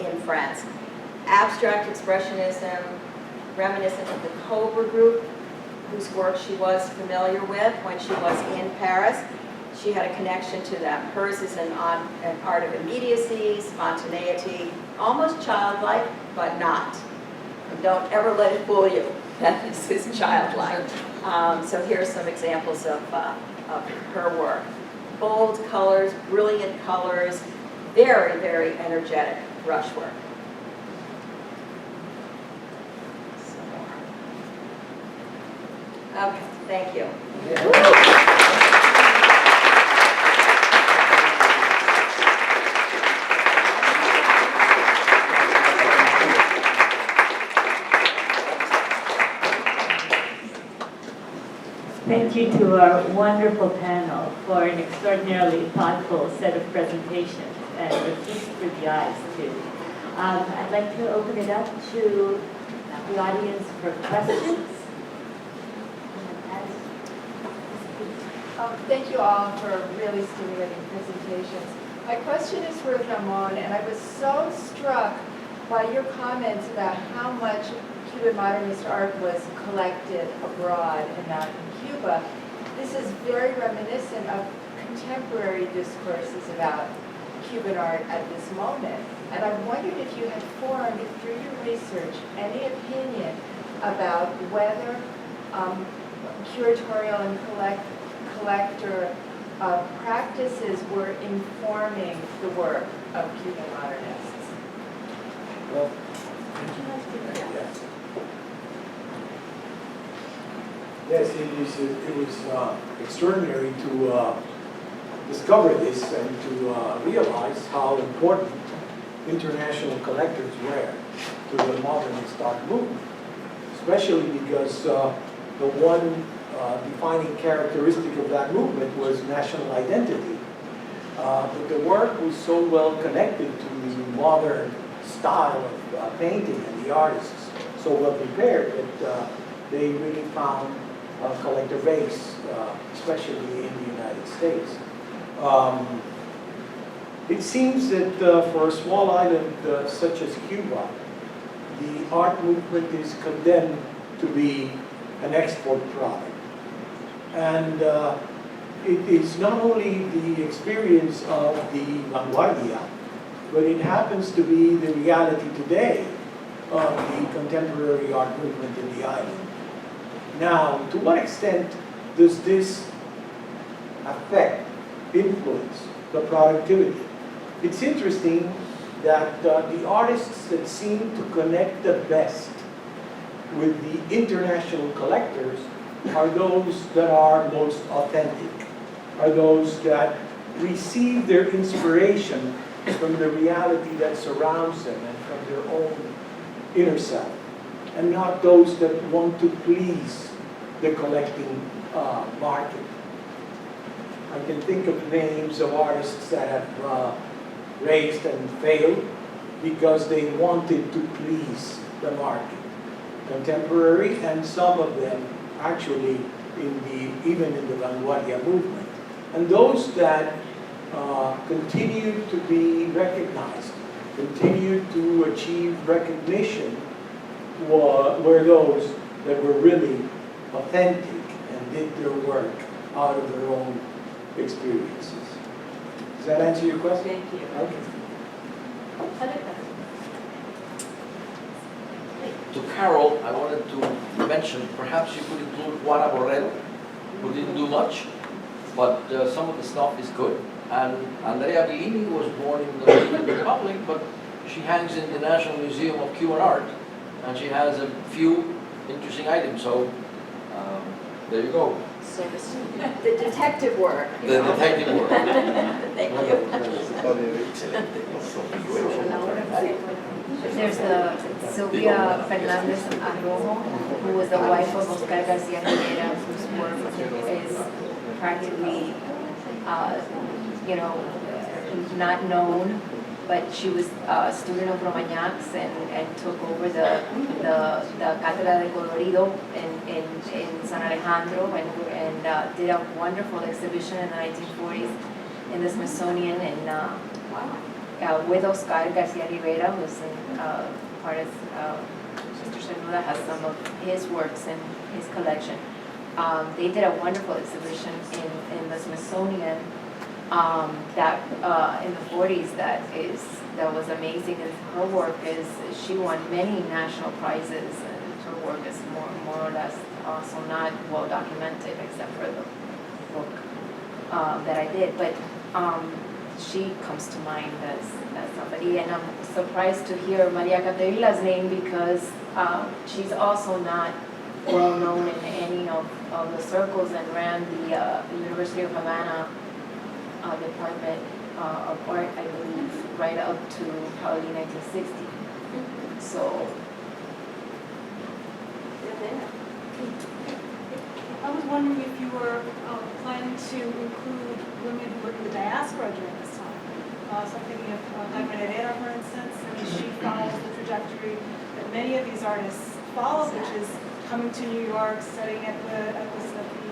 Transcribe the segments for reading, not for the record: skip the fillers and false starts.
in France. Abstract expressionism, reminiscent of the Cobra group, whose work she was familiar with when she was in Paris. She had a connection to them. Hers is an art of immediacy, spontaneity, almost childlike, but not. And don't ever let it fool you that this is childlike. So here are some examples of her work. Bold colors, brilliant colors, very, very energetic brushwork. Some more. Okay, thank you. Thank you to our wonderful panel for an extraordinarily thoughtful set of presentations and a feast for the eyes, too. I'd like to open it up to the audience for questions. Thank you all for really stimulating presentations. My question is for Ramon, and I was so struck by your comments about how much Cuban modernist art was collected abroad and not in Cuba. This is very reminiscent of contemporary discourses about Cuban art at this moment. And I wondered if you had formed, through your research, any opinion about whether curatorial and collector practices were informing the work of Cuban modernists. Well, yes, it was extraordinary to discover this and to realize how important international collectors were to the modernist art movement, especially because the one defining characteristic of that movement was national identity. But the work was so well connected to the modern style of painting and the artists so well prepared that they really found a collector base, especially in the United States. It seems that for a small island such as Cuba, the art movement is condemned to be an export product. And it is not only the experience of the vanguardia, but it happens to be the reality today of the contemporary art movement in the island. Now, to what extent does this affect, influence the productivity? It's interesting that the artists that seem to connect the best with the international collectors are those that are most authentic, are those that receive their inspiration from the reality that surrounds them and from their own inner self, and not those that want to please the collecting market. I can think of names of artists that have raised and failed because they wanted to please the market. Contemporary, and some of them actually even in the vanguardia movement. And those that continue to be recognized, continue to achieve recognition, were those that were really authentic and did their work out of their own experiences. Does that answer your question? Thank you. Okay. To Carol, I wanted to mention, perhaps you could include Juana Borrell, who didn't do much, but some of the stuff is good. And Andrea Bellini was born in the Dominican Republic, but she hangs in the National Museum of Cuban Art, and she has a few interesting items. So there you go. So the detective work. The detective work. Thank There's Sylvia Fernandez Arrojo, who was the wife of Oscar Garcia Rivera, whose work is practically, not known, but she was a student of Romagnac's and took over the Cátedra de Colorido in San Alejandro and did a wonderful exhibition in the 1940s in the Smithsonian. And with Oscar Garcia Rivera, who's an artist. Mr. Cernuda has some of his works in his collection. They did a wonderful exhibition in the Smithsonian that in the 40s that was amazing. And her work she won many national prizes, and her work is more or less also not well documented except for the book that I did. But she comes to mind as somebody, and I'm surprised to hear Maria Caterila's name because she's also not well known in any of the circles, and ran the University of Havana Department of Art, I believe, right up to probably 1960. So. I was wondering if you were planning to include women who were in the diaspora during this time. So I'm thinking of Carmen Herrera, for instance. I mean, she follows the trajectory that many of these artists follow, which is coming to New York, studying at the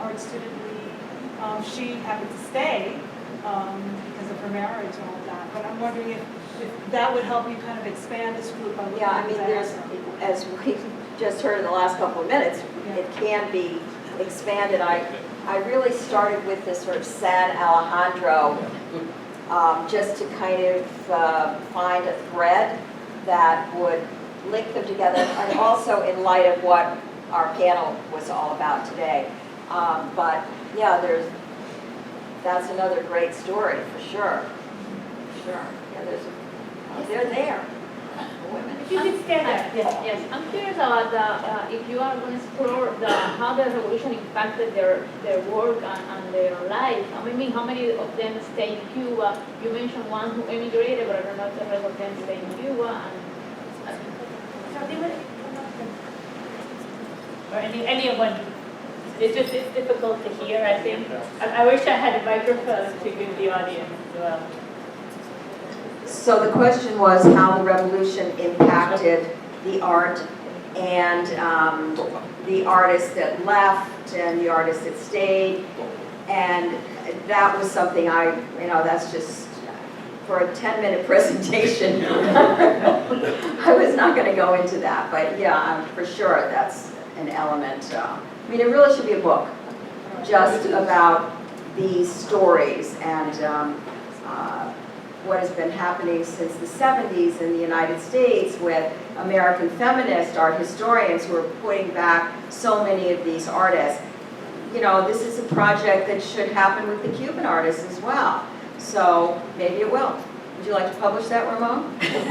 Art Student League. She happened to stay because of her marriage and all of that. But I'm wondering if that would help you kind of expand this group by looking Yeah, I at mean, the there's, diaspora. as we just heard in the last couple of minutes, it can be expanded. I really started with this sort of San Alejandro, just to kind of find a thread that would link them together, and also in light of what our panel was all about today. But yeah, that's another great story for sure. Sure. Yeah, they're there. Women. If you could stay there. Yes. I'm curious about if you are going to explore how the revolution impacted their work and their life. I mean, how many of them stay in Cuba? You mentioned one who emigrated, but I don't know if the rest of them stay in Cuba. Or anyone. It's difficult to hear, I think. I wish I had a microphone to give the audience as well. So the question was how the revolution impacted the art, and the artists that left and the artists that stayed. And that was something that's just for a 10-minute presentation. I was not going to go into that, but yeah, for sure that's an element. I mean, it really should be a book just about these stories and what has been happening since the 70s in the United States with American feminist art historians who are putting back so many of these artists. You know, this is a project that should happen with the Cuban artists as well. So maybe it will. Would you like to publish that, Ramon? Okay,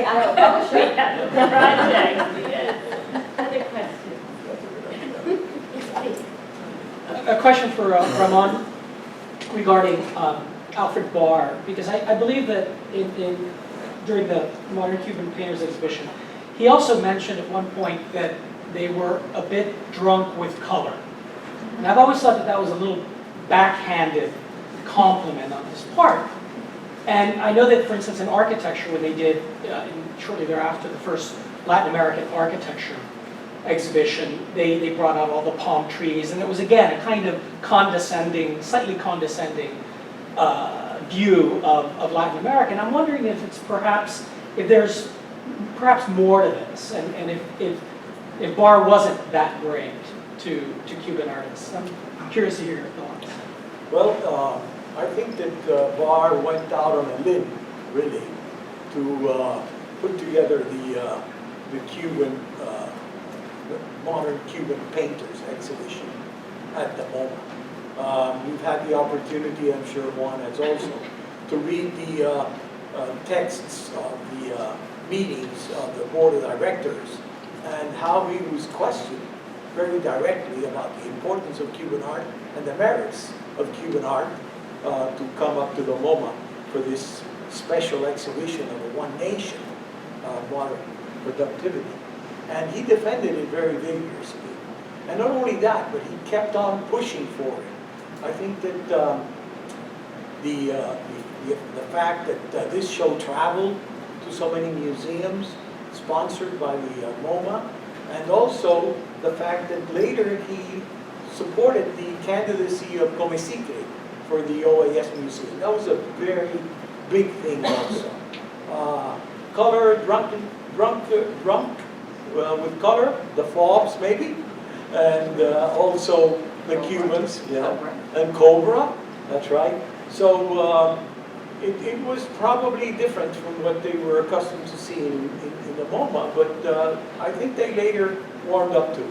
I will publish it. The project, yes. Other questions? A question for Ramon regarding Alfred Barr, because I believe that during the Modern Cuban Painters exhibition, he also mentioned at one point that they were a bit drunk with color. And I've always thought that was a little backhanded compliment on his part. And I know that, for instance, in architecture, when they did, shortly thereafter, the first Latin American architecture exhibition, they brought out all the palm trees, and it was, again, a kind of condescending, slightly condescending view of Latin America. And I'm wondering if there's perhaps more to this, and if Barr wasn't that great to Cuban artists. I'm curious to hear your thoughts. Well, I think that Barr went out on a limb, really, to put together the Cuban, modern Cuban painters exhibition at the MoMA. We've had the opportunity, I'm sure Juan has also, to read the texts of the meetings of the board of directors and how he was questioned very directly about the importance of Cuban art and the merits of Cuban art to come up to the MoMA for this special exhibition of a one nation modern productivity. And he defended it very vigorously. And not only that, but he kept on pushing for it. I think that the fact that this show traveled to so many museums, sponsored by the MoMA, and also the fact that later he supported the candidacy of Comesique for the OAS museum. That was a very big thing also. Color, drunk with color, the Fobs maybe, and also the Cubans, yeah, and Cobra, that's right. So it was probably different from what they were accustomed to seeing in the MoMA, but I think they later warmed up to it.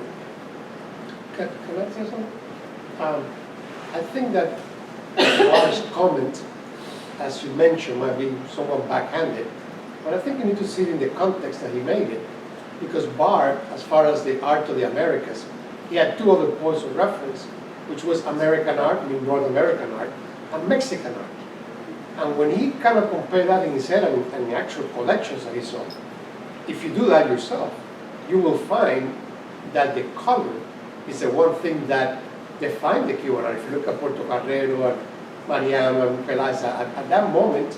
Can I say something? I think that Bar's comment, as you mentioned, might be somewhat backhanded, but I think you need to see it in the context that he made it. Because Bar, as far as the art of the Americas, he had two other points of reference, which was American art, I mean North American art, and Mexican art. And when he kind of compared that in his head and the actual collections that he saw, if you do that yourself, you will find that the color is the one thing that defined the Cuban art. If you look at Puerto Carrero and Mariano and Pelaza, at that moment,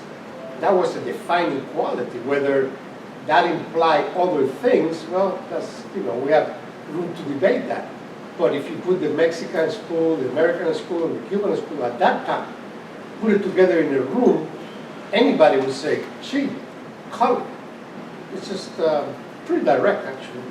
that was a defining quality. Whether that implied other things, well, that's, we have room to debate that. But if you put the Mexican school, the American school, and the Cuban school at that time, put it together in a room, anybody would say, gee, color. It's just pretty direct, actually.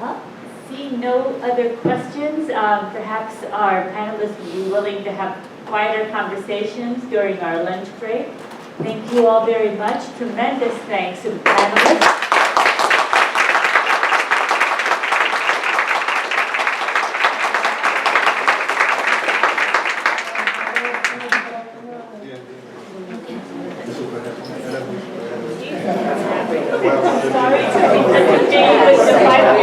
Well, seeing no other questions, perhaps our panelists would be willing to have quieter conversations during our lunch break. Thank you all very much. Tremendous thanks to the panelists. Sorry to continue with the 5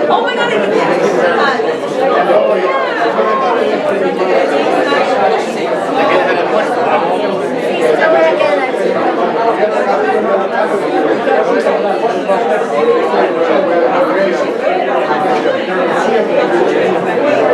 Oh my God, Gracias.